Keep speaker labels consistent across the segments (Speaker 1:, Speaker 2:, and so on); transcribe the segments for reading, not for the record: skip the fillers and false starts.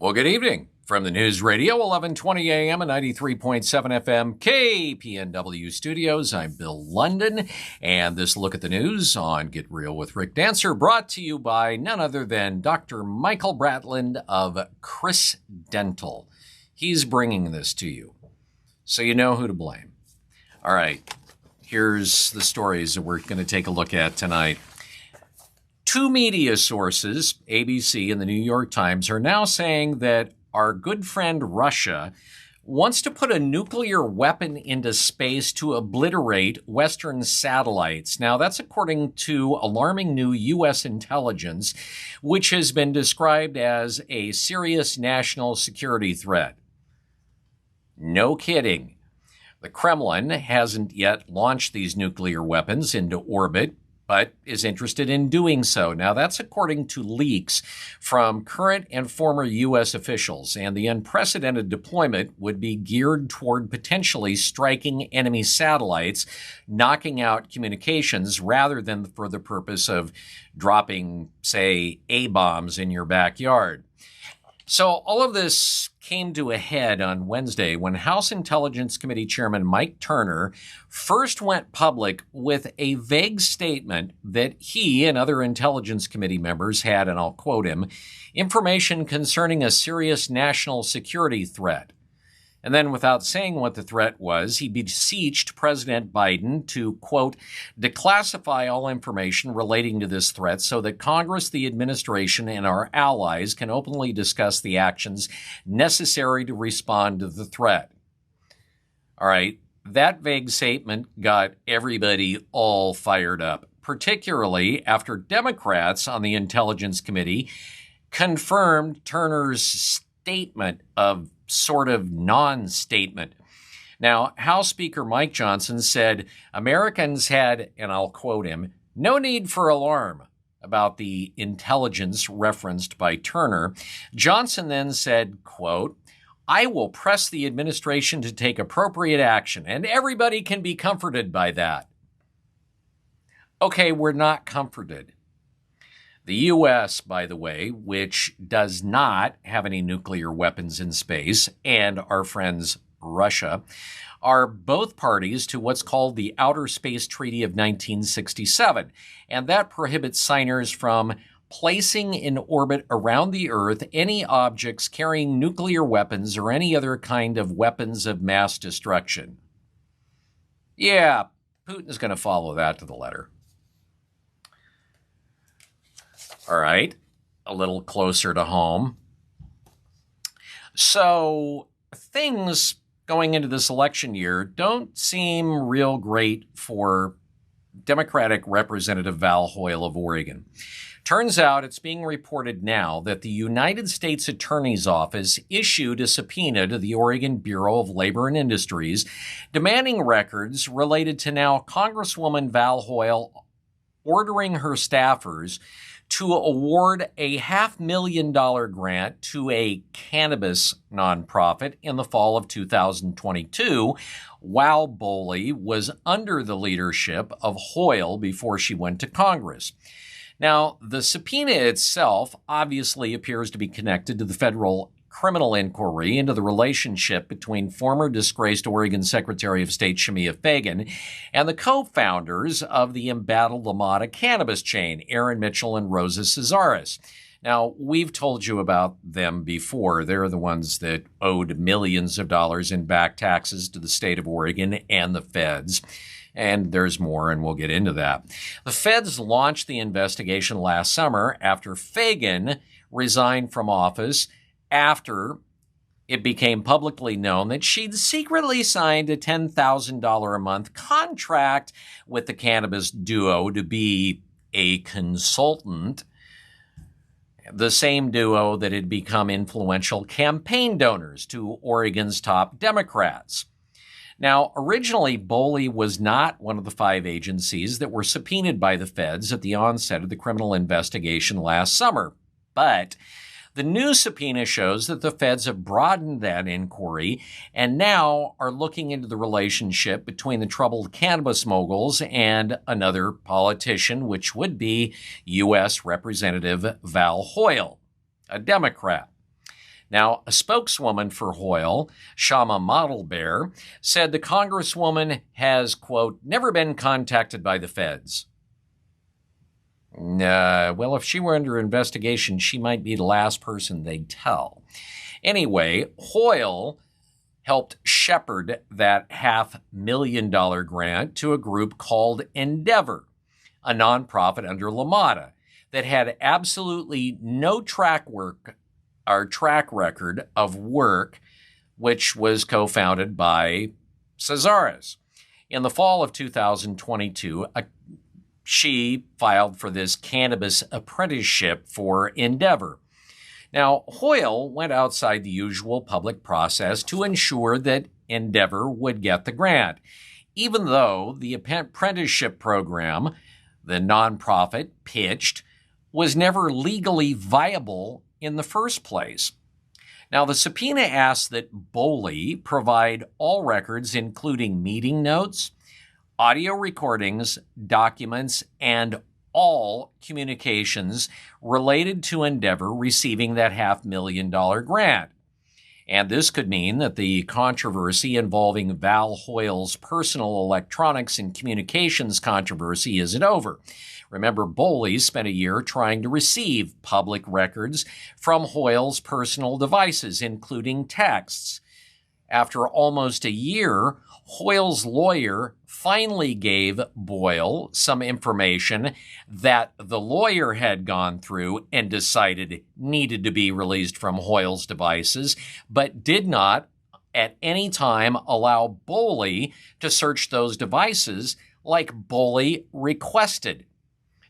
Speaker 1: Well, good evening. From the News Radio, 1120 AM and 93.7 FM, KPNW Studios, I'm Bill Lundun, and this look at the news on Get Real with Rick Dancer, brought to you by none other than Dr. Michael Bratland of Chris Dental. He's bringing this to you, so you know who to blame. All right, here's the stories that we're going to take a look at tonight. Two media sources, ABC and the New York Times, are now saying that our good friend Russia wants to put a nuclear weapon into space to obliterate Western satellites. Now, that's according to alarming new U.S. intelligence, which has been described as a serious national security threat. No kidding. The Kremlin hasn't yet launched these nuclear weapons into orbit, but is interested in doing so. Now, that's according to leaks from current and former U.S. officials, and the unprecedented deployment would be geared toward potentially striking enemy satellites, knocking out communications, rather than for the purpose of dropping, say, A-bombs in your backyard. So all of this came to a head on Wednesday when House Intelligence Committee Chairman Mike Turner first went public with a vague statement that he and other Intelligence Committee members had, and I'll quote him, information concerning a serious national security threat. And then, without saying what the threat was, he beseeched President Biden to, quote, declassify all information relating to this threat so that Congress, the administration, and our allies can openly discuss the actions necessary to respond to the threat. All right, that vague statement got everybody all fired up, particularly after Democrats on the Intelligence Committee confirmed Turner's statement of sort of non-statement. Now, House Speaker Mike Johnson said Americans had, and I'll quote him, no need for alarm about the intelligence referenced by Turner. Johnson then said, quote, I will press the administration to take appropriate action, and everybody can be comforted by that. Okay, we're not comforted. The U.S., by the way, which does not have any nuclear weapons in space, and our friends Russia, are both parties to what's called the Outer Space Treaty of 1967, and that prohibits signers from placing in orbit around the Earth any objects carrying nuclear weapons or any other kind of weapons of mass destruction. Yeah, Putin's going to follow that to the letter. All right, a little closer to home. So things going into this election year don't seem real great for Democratic Representative Val Hoyle of Oregon. Turns out it's being reported now that the United States Attorney's Office issued a subpoena to the Oregon Bureau of Labor and Industries demanding records related to now Congresswoman Val Hoyle ordering her staffers to award a $500,000 grant to a cannabis nonprofit in the fall of 2022, while Boley was under the leadership of Hoyle before she went to Congress. Now, the subpoena itself obviously appears to be connected to the federal criminal inquiry into the relationship between former disgraced Oregon Secretary of State Shemia Fagan and the co-founders of the embattled Lamada cannabis chain, Aaron Mitchell and Rosa Cesaris. Now, we've told you about them before. They're the ones that owed millions of dollars in back taxes to the state of Oregon and the feds. And there's more, and we'll get into that. The feds launched the investigation last summer after Fagan resigned from office after it became publicly known that she'd secretly signed a $10,000 a month contract with the cannabis duo to be a consultant, the same duo that had become influential campaign donors to Oregon's top Democrats. Now, originally, Boley was not one of the 5 agencies that were subpoenaed by the feds at the onset of the criminal investigation last summer, but the new subpoena shows that the feds have broadened that inquiry and now are looking into the relationship between the troubled cannabis moguls and another politician, which would be U.S. Representative Val Hoyle, a Democrat. Now, a spokeswoman for Hoyle, Shama Modelbear, said the congresswoman has, quote, never been contacted by the feds. Well, if she were under investigation, she might be the last person they'd tell. Anyway, Hoyle helped shepherd that $500,000 grant to a group called Endeavor, a nonprofit under LaMotta that had absolutely no track record of work, which was co-founded by Cazares. In the fall of 2022, she filed for this cannabis apprenticeship for Endeavor. Now, Hoyle went outside the usual public process to ensure that Endeavor would get the grant, even though the apprenticeship program the nonprofit pitched was never legally viable in the first place. Now, the subpoena asked that Boley provide all records, including meeting notes, audio recordings, documents, and all communications related to Endeavor receiving that $500,000 grant. And this could mean that the controversy involving Val Hoyle's personal electronics and communications controversy isn't over. Remember, Boley spent a year trying to receive public records from Hoyle's personal devices, including texts. After almost a year, Hoyle's lawyer finally gave Boyle some information that the lawyer had gone through and decided needed to be released from Hoyle's devices, but did not at any time allow Boley to search those devices like Boley requested.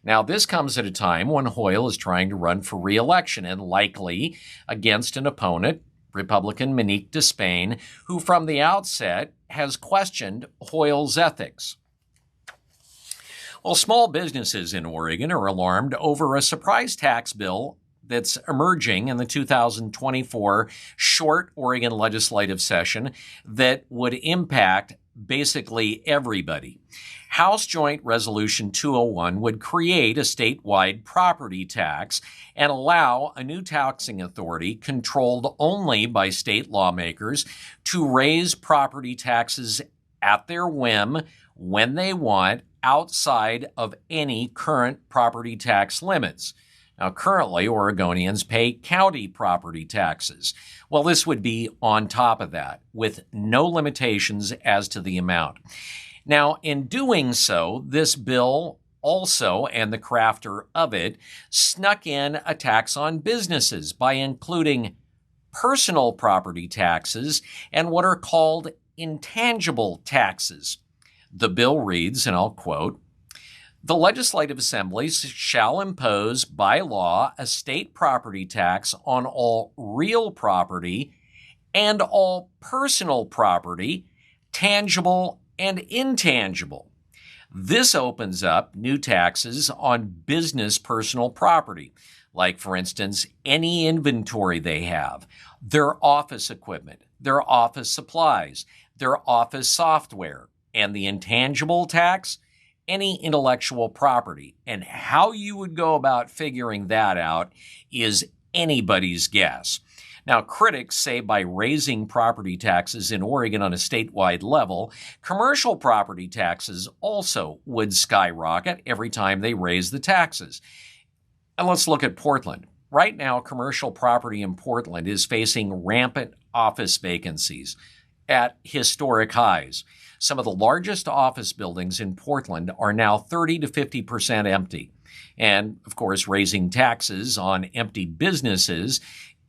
Speaker 1: Now, this comes at a time when Hoyle is trying to run for re-election and likely against an opponent, Republican Monique Despain, who from the outset has questioned Hoyle's ethics. Well, small businesses in Oregon are alarmed over a surprise tax bill that's emerging in the 2024 short Oregon legislative session that would impact basically everybody. House Joint Resolution 201 would create a statewide property tax and allow a new taxing authority controlled only by state lawmakers to raise property taxes at their whim when they want outside of any current property tax limits. Now, currently, Oregonians pay county property taxes. Well, this would be on top of that, with no limitations as to the amount. Now, in doing so, this bill also, and the crafter of it, snuck in a tax on businesses by including personal property taxes and what are called intangible taxes. The bill reads, and I'll quote, "The legislative assemblies shall impose by law a state property tax on all real property and all personal property, tangible and intangible. This opens up new taxes on business personal property, like, for instance, any inventory they have, their office equipment, their office supplies, their office software, and the intangible tax, any intellectual property. And how you would go about figuring that out is anybody's guess. Now, critics say by raising property taxes in Oregon on a statewide level, commercial property taxes also would skyrocket every time they raise the taxes. And let's look at Portland. Right now, commercial property in Portland is facing rampant office vacancies at historic highs. Some of the largest office buildings in Portland are now 30 to 50% empty. And, of course, raising taxes on empty businesses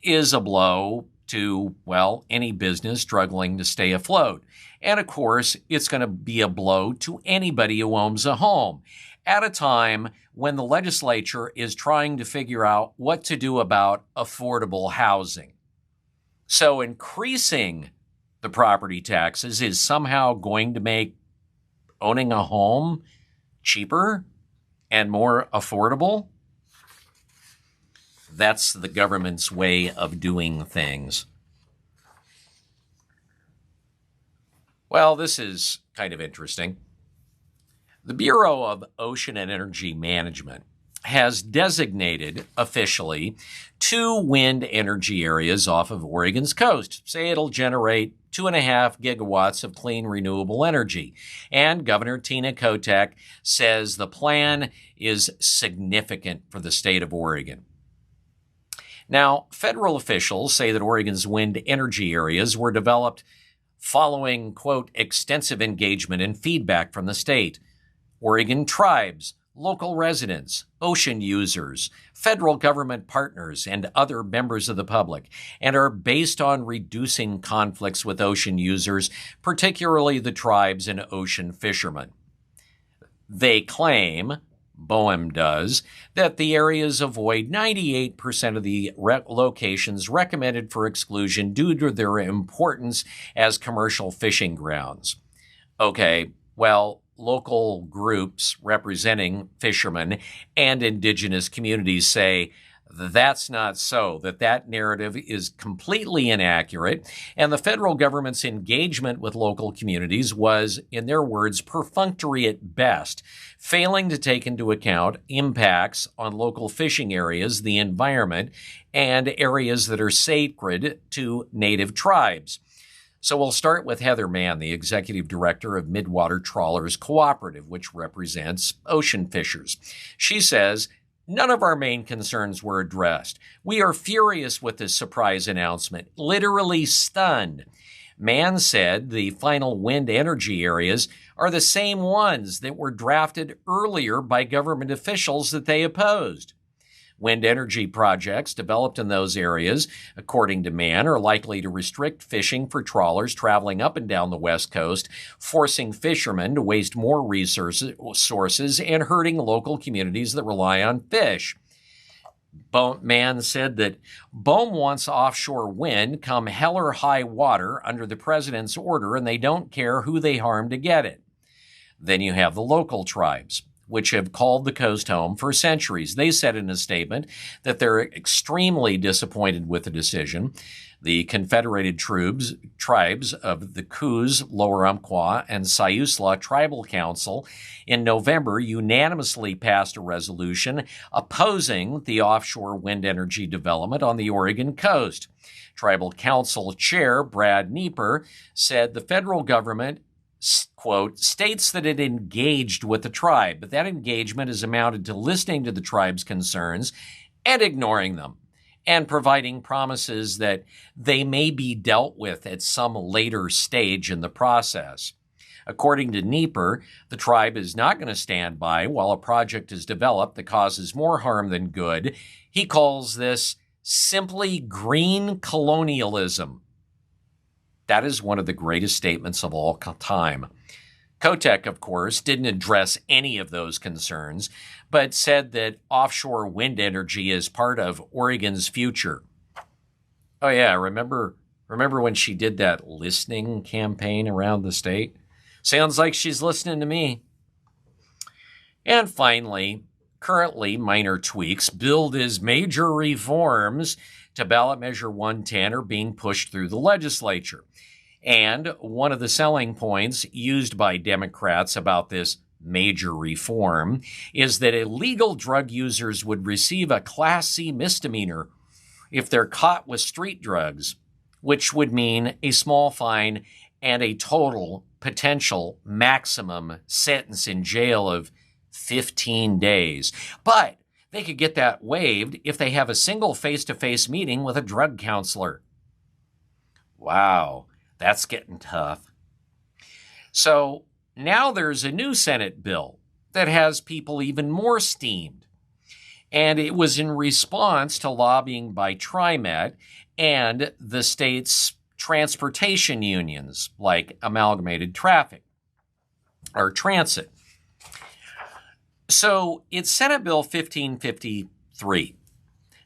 Speaker 1: is a blow to, well, any business struggling to stay afloat. And, of course, it's going to be a blow to anybody who owns a home at a time when the legislature is trying to figure out what to do about affordable housing. So increasing the property taxes is somehow going to make owning a home cheaper and more affordable. That's the government's way of doing things. Well, this is kind of interesting. The Bureau of Ocean and Energy Management has designated officially 2 wind energy areas off of Oregon's coast. Say it'll generate 2.5 gigawatts of clean renewable energy. And Governor Tina Kotek says the plan is significant for the state of Oregon. Now, federal officials say that Oregon's wind energy areas were developed following, quote, extensive engagement and feedback from the state. Oregon tribes, local residents, ocean users, federal government partners, and other members of the public, and are based on reducing conflicts with ocean users, particularly the tribes and ocean fishermen. They claim, BOEM does, that the areas avoid 98% of the locations recommended for exclusion due to their importance as commercial fishing grounds. Okay, well, local groups representing fishermen and indigenous communities say that's not so, that narrative is completely inaccurate, and the federal government's engagement with local communities was, in their words, perfunctory at best, failing to take into account impacts on local fishing areas, the environment, and areas that are sacred to Native tribes. So we'll start with Heather Mann, the executive director of Midwater Trawlers Cooperative, which represents ocean fishers. She says, none of our main concerns were addressed. We are furious with this surprise announcement, literally stunned. Mann said the final wind energy areas are the same ones that were drafted earlier by government officials that they opposed. Wind energy projects developed in those areas, according to Mann, are likely to restrict fishing for trawlers traveling up and down the West Coast, forcing fishermen to waste more resources and hurting local communities that rely on fish. Mann said that BOEM wants offshore wind come hell or high water under the president's order, and they don't care who they harm to get it. Then you have the local tribes, which have called the coast home for centuries. They said in a statement that they're extremely disappointed with the decision. The Confederated tribes of the Coos, Lower Umpqua, and Siuslaw Tribal Council in November unanimously passed a resolution opposing the offshore wind energy development on the Oregon coast. Tribal Council Chair Brad Nieper said the federal government, quote, states that it engaged with the tribe, but that engagement has amounted to listening to the tribe's concerns and ignoring them, and providing promises that they may be dealt with at some later stage in the process. According to Nieper, the tribe is not going to stand by while a project is developed that causes more harm than good. He calls this simply green colonialism. That is one of the greatest statements of all time. Kotek, of course, didn't address any of those concerns, but said that offshore wind energy is part of Oregon's future. Oh yeah, remember when she did that listening campaign around the state? Sounds like she's listening to me. And finally, currently minor tweaks billed as major reforms to ballot measure 110 are being pushed through the legislature. And one of the selling points used by Democrats about this major reform is that illegal drug users would receive a Class C misdemeanor if they're caught with street drugs, which would mean a small fine and a total potential maximum sentence in jail of 15 days. But they could get that waived if they have a single face-to-face meeting with a drug counselor. Wow. That's getting tough. So now there's a new Senate bill that has people even more steamed. And it was in response to lobbying by TriMet and the state's transportation unions, like Amalgamated Traffic or Transit. So it's Senate Bill 1553.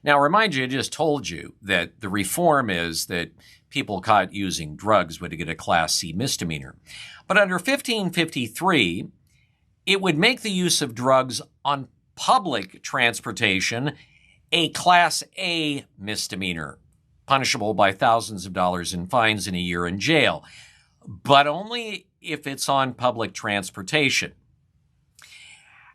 Speaker 1: Now, remind you, I just told you that the reform is that people caught using drugs would get a Class C misdemeanor. But under 1553, it would make the use of drugs on public transportation a Class A misdemeanor, punishable by thousands of dollars in fines and a year in jail, but only if it's on public transportation.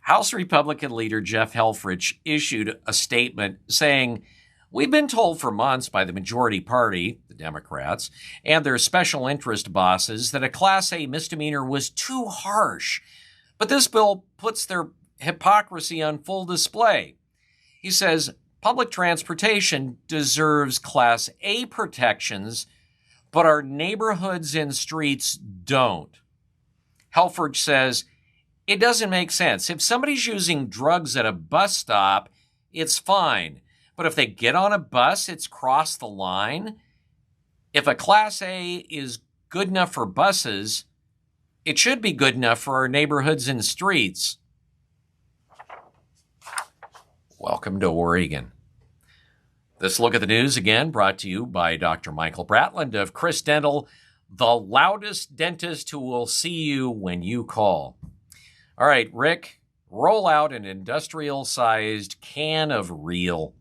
Speaker 1: House Republican leader Jeff Helfrich issued a statement saying, "We've been told for months by the majority party, the Democrats, and their special interest bosses that a Class A misdemeanor was too harsh. But this bill puts their hypocrisy on full display." He says, "Public transportation deserves Class A protections, but our neighborhoods and streets don't." Helfrich says, "It doesn't make sense. If somebody's using drugs at a bus stop, it's fine. But if they get on a bus, it's crossed the line. If a Class A is good enough for buses, it should be good enough for our neighborhoods and streets." Welcome to Oregon. This look at the news, again, brought to you by Dr. Michael Bratland of Chris Dental, the loudest dentist who will see you when you call. All right, Rick, roll out an industrial-sized can of real.